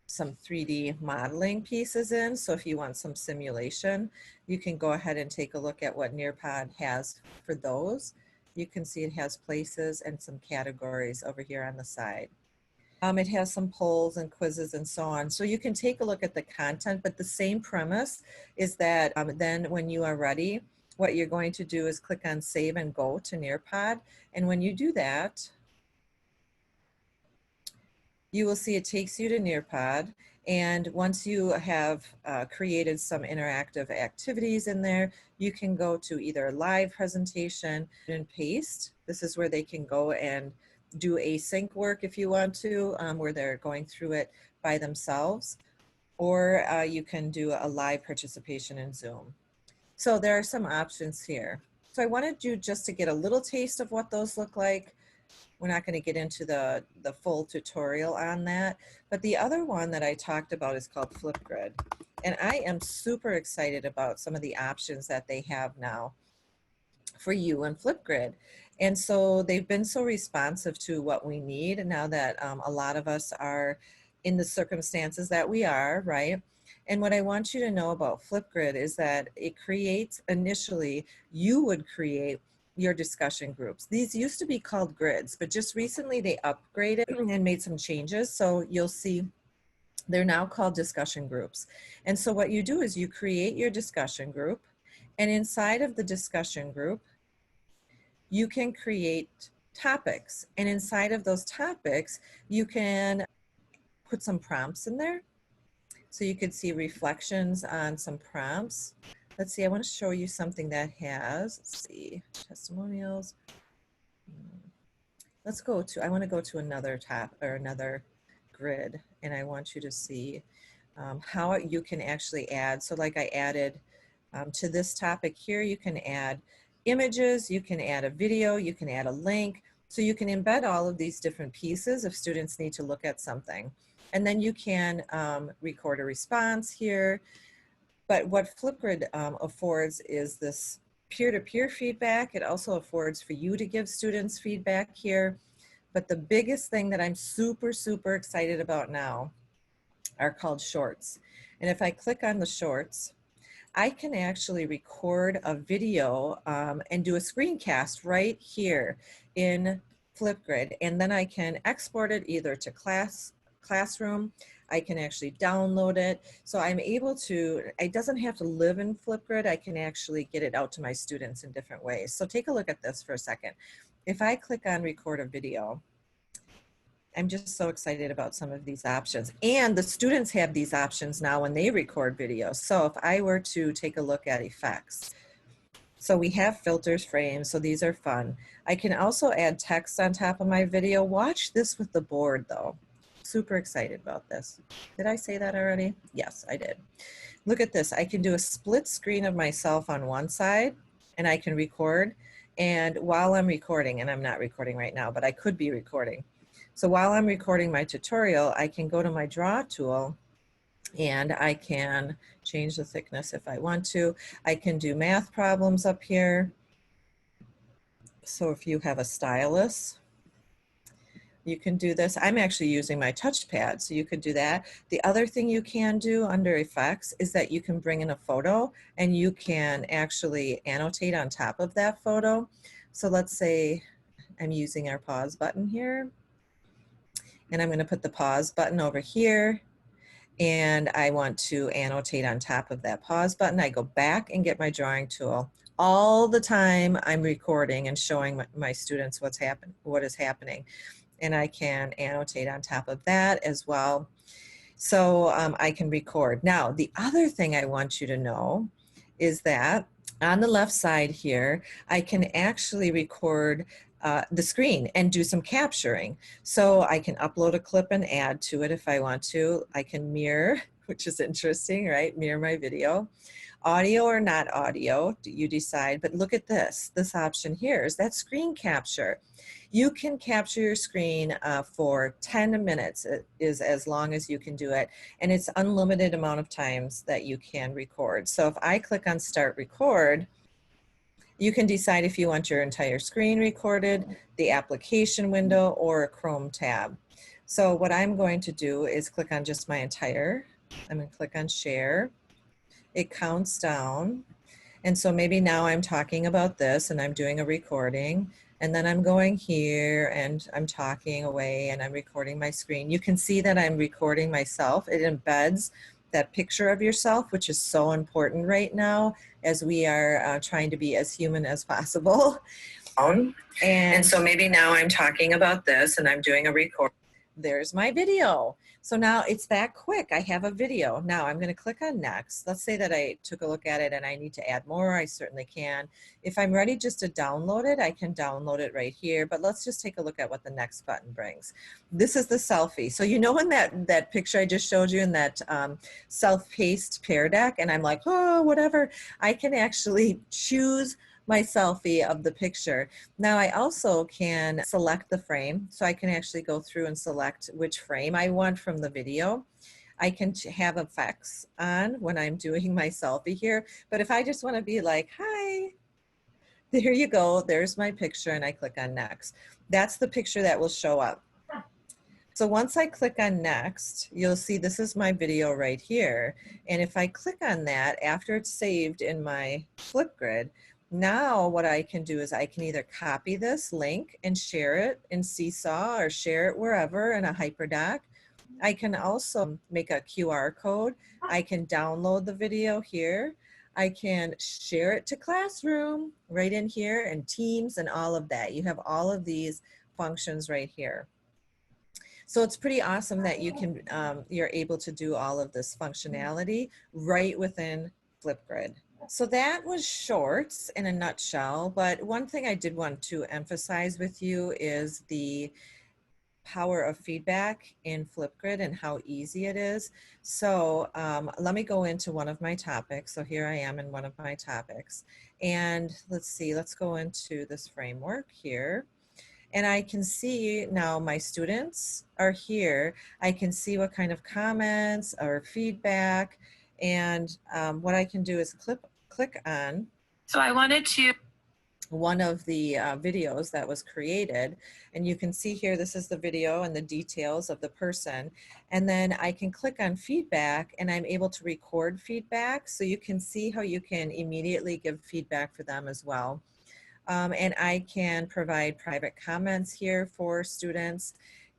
some 3D modeling pieces in. So if you want some simulation, you can go ahead and take a look at what Nearpod has for those. You can see it has places and some categories over here on the side. It has some polls and quizzes and so on. So you can take a look at the content, but the same premise is that then when you are ready, what you're going to do is click on Save and Go to Nearpod. And when you do that, you will see it takes you to Nearpod. And once you have created some interactive activities in there, you can go to either live presentation and paste. This is where they can go and do async work if you want to, where they're going through it by themselves, or you can do a live participation in Zoom. So there are some options here. So I wanted you just to get a little taste of what those look like. We're not going to get into the full tutorial on that, but the other one that I talked about is called Flipgrid. And I am super excited about some of the options that they have now for you in Flipgrid. And so they've been so responsive to what we need now that a lot of us are in the circumstances that we are, right? And what I want you to know about Flipgrid is that it creates, initially, you would create your discussion groups. These used to be called grids, but just recently they upgraded and made some changes. So you'll see they're now called discussion groups. And so what you do is you create your discussion group, and inside of the discussion group, you can create topics. And inside of those topics, you can put some prompts in there. So you could see reflections on some prompts. Let's see, I want to show you something that has, let's see, testimonials. Let's go to, I want to go to another tab or another grid, and I want you to see how you can actually add. So like I added to this topic here, you can add images, you can add a video, you can add a link. So you can embed all of these different pieces if students need to look at something. And then you can record a response here. But what Flipgrid affords is this peer-to-peer feedback. It also affords for you to give students feedback here. But the biggest thing that I'm super, super excited about now are called shorts. And if I click on the shorts, I can actually record a video and do a screencast right here in Flipgrid. And then I can export it either to Classroom. I can actually download it. So I'm able to, it doesn't have to live in Flipgrid. I can actually get it out to my students in different ways. So take a look at this for a second. If I click on record a video, I'm just so excited about some of these options. And the students have these options now when they record videos. So if I were to take a look at effects, so we have filters, frames, so these are fun. I can also add text on top of my video. Watch this with the board though. Super excited about this. Did I say that already? Yes, I did. Look at this. I can do a split screen of myself on one side and I can record. And while I'm recording, and I'm not recording right now, but I could be recording. So while I'm recording my tutorial, I can go to my draw tool and I can change the thickness if I want to. I can do math problems up here. So if you have a stylus, you can do this. I'm actually using my touchpad, so you could do that. The other thing you can do under effects is that you can bring in a photo and you can actually annotate on top of that photo. So let's say I'm using our pause button here, and I'm going to put the pause button over here, and I want to annotate on top of that pause button. I go back and get my drawing tool. All the time I'm recording and showing my students what is happening. And I can annotate on top of that as well. So I can record. Now, the other thing I want you to know is that on the left side here, I can actually record the screen and do some capturing. So I can upload a clip and add to it if I want to. I can mirror, which is interesting, right? Mirror my video. Audio or not audio, you decide, but look at this option here is that screen capture. You can capture your screen for 10 minutes, it is as long as you can do it, and it's unlimited amount of times that you can record. So if I click on start record, you can decide if you want your entire screen recorded, the application window, or a Chrome tab. So what I'm going to do is click on just my entire, I'm going to click on share. It counts down. And so maybe now I'm talking about this and I'm doing a recording, and then I'm going here and I'm talking away and I'm recording my screen. You can see that I'm recording myself. It embeds that picture of yourself, which is so important now as we are trying to be as human as possible. And so maybe now I'm talking about this and I'm doing a record. There's my video. So now it's that quick. I have a video. Now I'm going to click on next. Let's say that I took a look at it and I need to add more. I certainly can. If I'm ready just to download it, I can download it right here. But let's just take a look at what the next button brings. This is the selfie. So you know in that picture I just showed you in that self-paced Pear Deck, and I'm like, oh, whatever. I can actually choose my selfie of the picture. Now I also can select the frame, so I can actually go through and select which frame I want from the video. I can have effects on when I'm doing my selfie here, but if I just want to be like, hi, there you go, there's my picture, and I click on next. That's the picture that will show up. So once I click on next, you'll see this is my video right here. And if I click on that, after it's saved in my Flipgrid, now what I can do is I can either copy this link and share it in Seesaw or share it wherever in a HyperDoc. I can also make a QR code. I can download the video here. I can share it to Classroom right in here and Teams and all of that. You have all of these functions right here. So it's pretty awesome that you can, you're able to do all of this functionality right within Flipgrid. So that was shorts in a nutshell, but one thing I did want to emphasize with you is the power of feedback in Flipgrid and how easy it is. So let me go into one of my topics. So here I am in one of my topics. And let's see, let's go into this framework here. And I can see now my students are here. I can see what kind of comments or feedback. And what I can do is click on. So I wanted to one of the videos that was created, and you can see here this is the video and the details of the person, and then I can click on feedback and I'm able to record feedback, so you can see how you can immediately give feedback for them as well. And I can provide private comments here for students,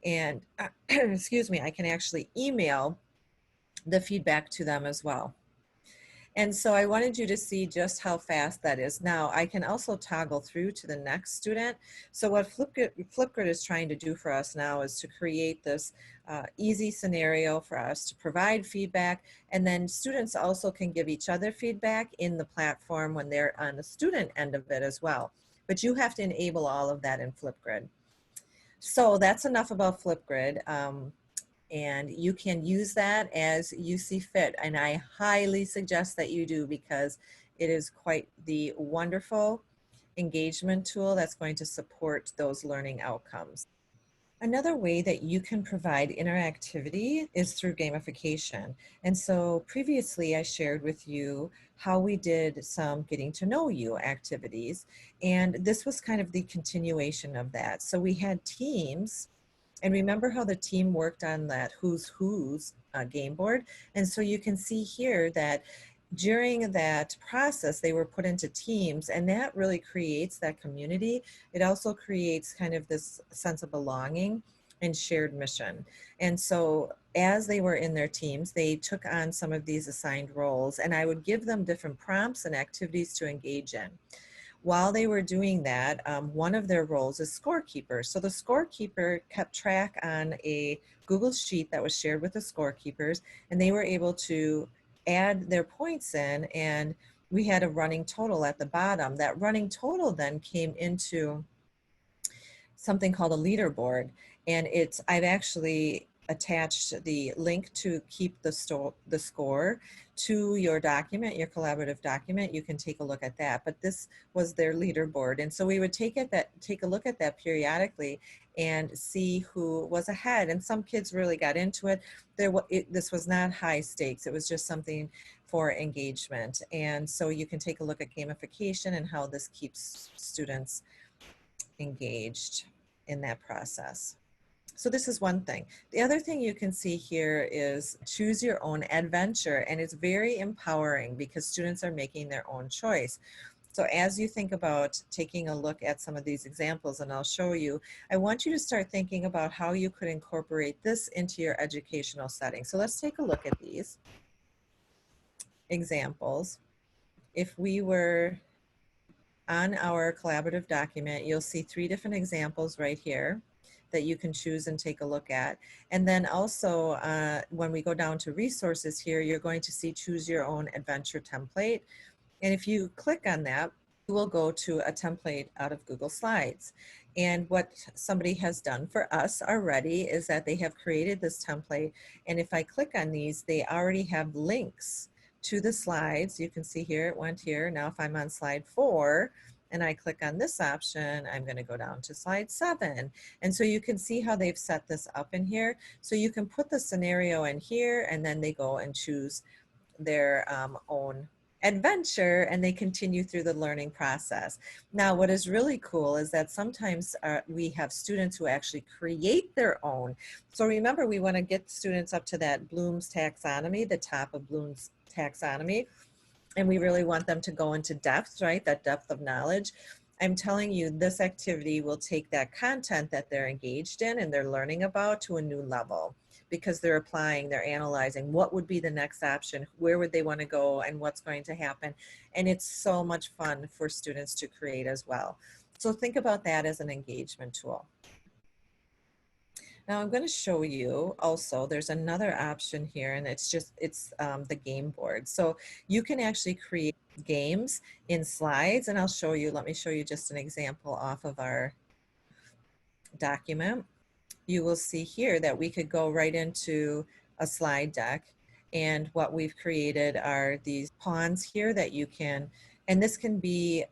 and excuse me, I can actually email the feedback to them as well. And so I wanted you to see just how fast that is. Now I can also toggle through to the next student. So what Flipgrid is trying to do for us now is to create this easy scenario for us to provide feedback, and then students also can give each other feedback in the platform when they're on the student end of it as well. But you have to enable all of that in Flipgrid. So that's enough about Flipgrid. And you can use that as you see fit. And I highly suggest that you do, because it is quite the wonderful engagement tool that's going to support those learning outcomes. Another way that you can provide interactivity is through gamification. And so previously I shared with you how we did some getting to know you activities. And this was kind of the continuation of that. So we had teams. And remember how the team worked on that who's game board? And so you can see here that during that process, they were put into teams, and that really creates that community. It also creates kind of this sense of belonging and shared mission. And so as they were in their teams, they took on some of these assigned roles, and I would give them different prompts and activities to engage in. While they were doing that, one of their roles is scorekeeper. So the scorekeeper kept track on a Google Sheet that was shared with the scorekeepers, and they were able to add their points in, and we had a running total at the bottom. That running total then came into something called a leaderboard, and I've actually attached the link to keep the score to your document, your collaborative document. You can take a look at that, but this was their leaderboard. And so we would take a look at that periodically and see who was ahead. And some kids really got into it. This was not high stakes. It was just something for engagement. And so you can take a look at gamification and how this keeps students engaged in that process. So this is one thing. The other thing you can see here is choose your own adventure, and it's very empowering because students are making their own choice. So as you think about taking a look at some of these examples, and I'll show you, I want you to start thinking about how you could incorporate this into your educational setting. So let's take a look at these examples. If we were on our collaborative document, you'll see 3 different examples right here that you can choose and take a look at. And then also when we go down to resources here, you're going to see choose your own adventure template. And if you click on that, you will go to a template out of Google Slides. And what somebody has done for us already is that they have created this template. And if I click on these, they already have links to the slides. You can see here, it went here. Now if I'm on slide 4 and I click on this option, I'm going to go down to slide 7. And so you can see how they've set this up in here. So you can put the scenario in here, and then they go and choose their own adventure, and they continue through the learning process. Now, what is really cool is that sometimes we have students who actually create their own. So remember, we want to get students up to that Bloom's taxonomy, the top of Bloom's taxonomy, and we really want them to go into depth, right? That depth of knowledge. I'm telling you, this activity will take that content that they're engaged in and they're learning about to a new level, because they're applying, they're analyzing what would be the next option, where would they want to go, and what's going to happen. And it's so much fun for students to create as well. So think about that as an engagement tool. Now I'm going to show you also, there's another option here, and it's the game board. So you can actually create games in slides, and I'll show you, let me show you just an example off of our document. You will see here that we could go right into a slide deck, and what we've created are these pawns here that you can, and this can be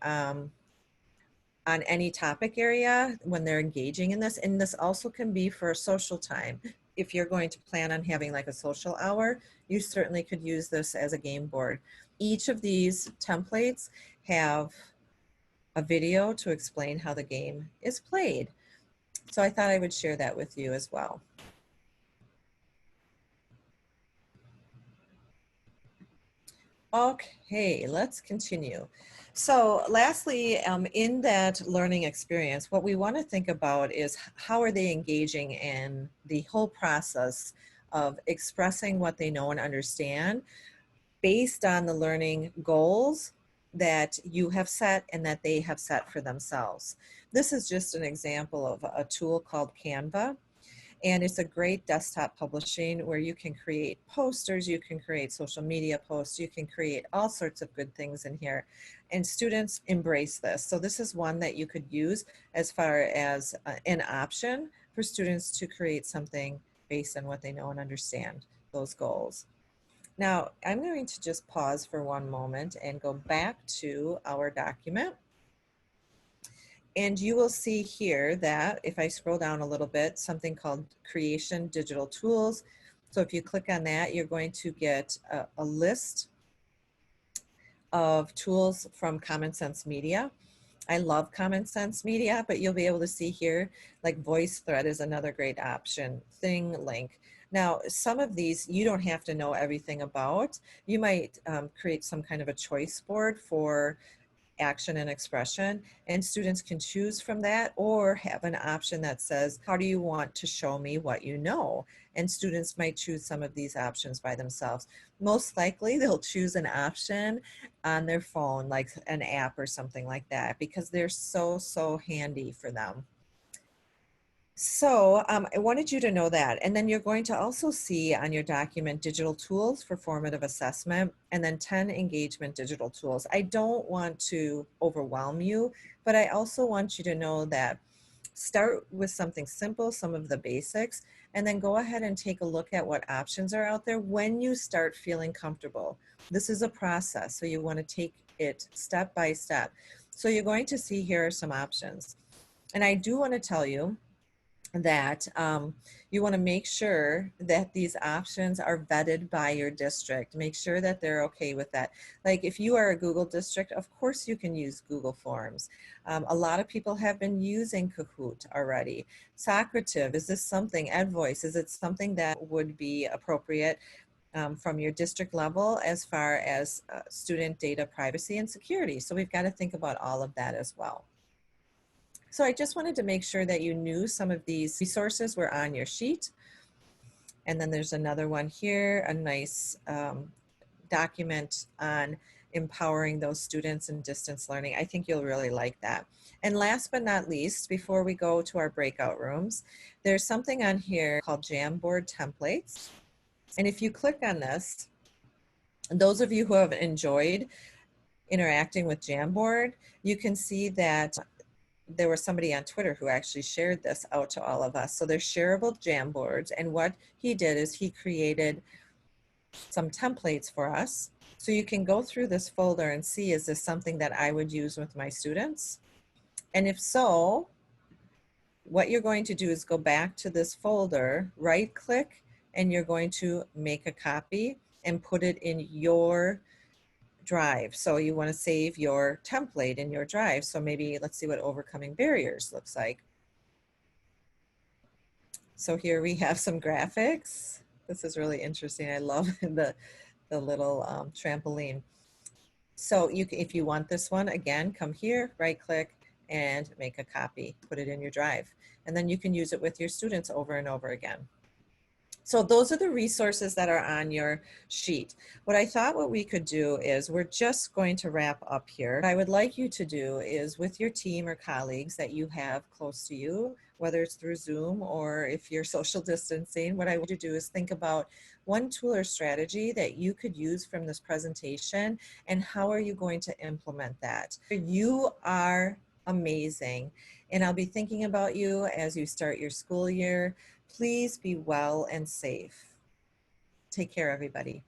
on any topic area when they're engaging in this. And this also can be for social time. If you're going to plan on having like a social hour, you certainly could use this as a game board. Each of these templates have a video to explain how the game is played. So I thought I would share that with you as well. Okay, let's continue. So lastly, in that learning experience, what we want to think about is how are they engaging in the whole process of expressing what they know and understand, based on the learning goals that you have set and that they have set for themselves. This is just an example of a tool called Canva. And it's a great desktop publishing where you can create posters, you can create social media posts, you can create all sorts of good things in here. And students embrace this. So this is one that you could use as far as an option for students to create something based on what they know and understand, those goals. Now, I'm going to just pause for one moment and go back to our document. And you will see here that if I scroll down a little bit, something called Creation Digital Tools. So if you click on that, you're going to get a list of tools from Common Sense Media. I love Common Sense Media, but you'll be able to see here, like VoiceThread is another great option, ThingLink. Now, some of these you don't have to know everything about. You might create some kind of a choice board for action and expression, and students can choose from that or have an option that says, how do you want to show me what you know? And students might choose some of these options by themselves. Most likely they'll choose an option on their phone, like an app or something like that, because they're so handy for them. So I wanted you to know that. And then you're going to also see on your document digital tools for formative assessment and then 10 engagement digital tools. I don't want to overwhelm you, but I also want you to know that start with something simple, some of the basics, and then go ahead and take a look at what options are out there when you start feeling comfortable. This is a process, so you want to take it step by step. So you're going to see here are some options. And I do want to tell you that you want to make sure that these options are vetted by your district. Make sure that they're okay with that. Like if you are a Google district, of course you can use Google Forms. A lot of people have been using Kahoot already. Socrative, is this something, EdVoice, is it something that would be appropriate from your district level as far as student data privacy and security? So we've got to think about all of that as well. So I just wanted to make sure that you knew some of these resources were on your sheet. And then there's another one here, a nice document on empowering those students in distance learning. I think you'll really like that. And last but not least, before we go to our breakout rooms, there's something on here called Jamboard templates. And if you click on this, those of you who have enjoyed interacting with Jamboard, you can see that there was somebody on Twitter who actually shared this out to all of us. So they're shareable Jamboards. And what he did is he created some templates for us. So you can go through this folder and see, is this something that I would use with my students? And if so, what you're going to do is go back to this folder, right click, and you're going to make a copy and put it in your drive. So you want to save your template in your drive. So maybe let's see what overcoming barriers looks like. So here we have some graphics. This is really interesting. I love the little trampoline. So if you want this one, again, come here, right click, and make a copy, put it in your drive. And then you can use it with your students over and over again. So those are the resources that are on your sheet. What I thought what we could do is we're just going to wrap up here. What I would like you to do is with your team or colleagues that you have close to you, whether it's through Zoom or if you're social distancing, what I want you to do is think about one tool or strategy that you could use from this presentation and how are you going to implement that. You are amazing, and I'll be thinking about you as you start your school year. Please be well and safe. Take care, everybody.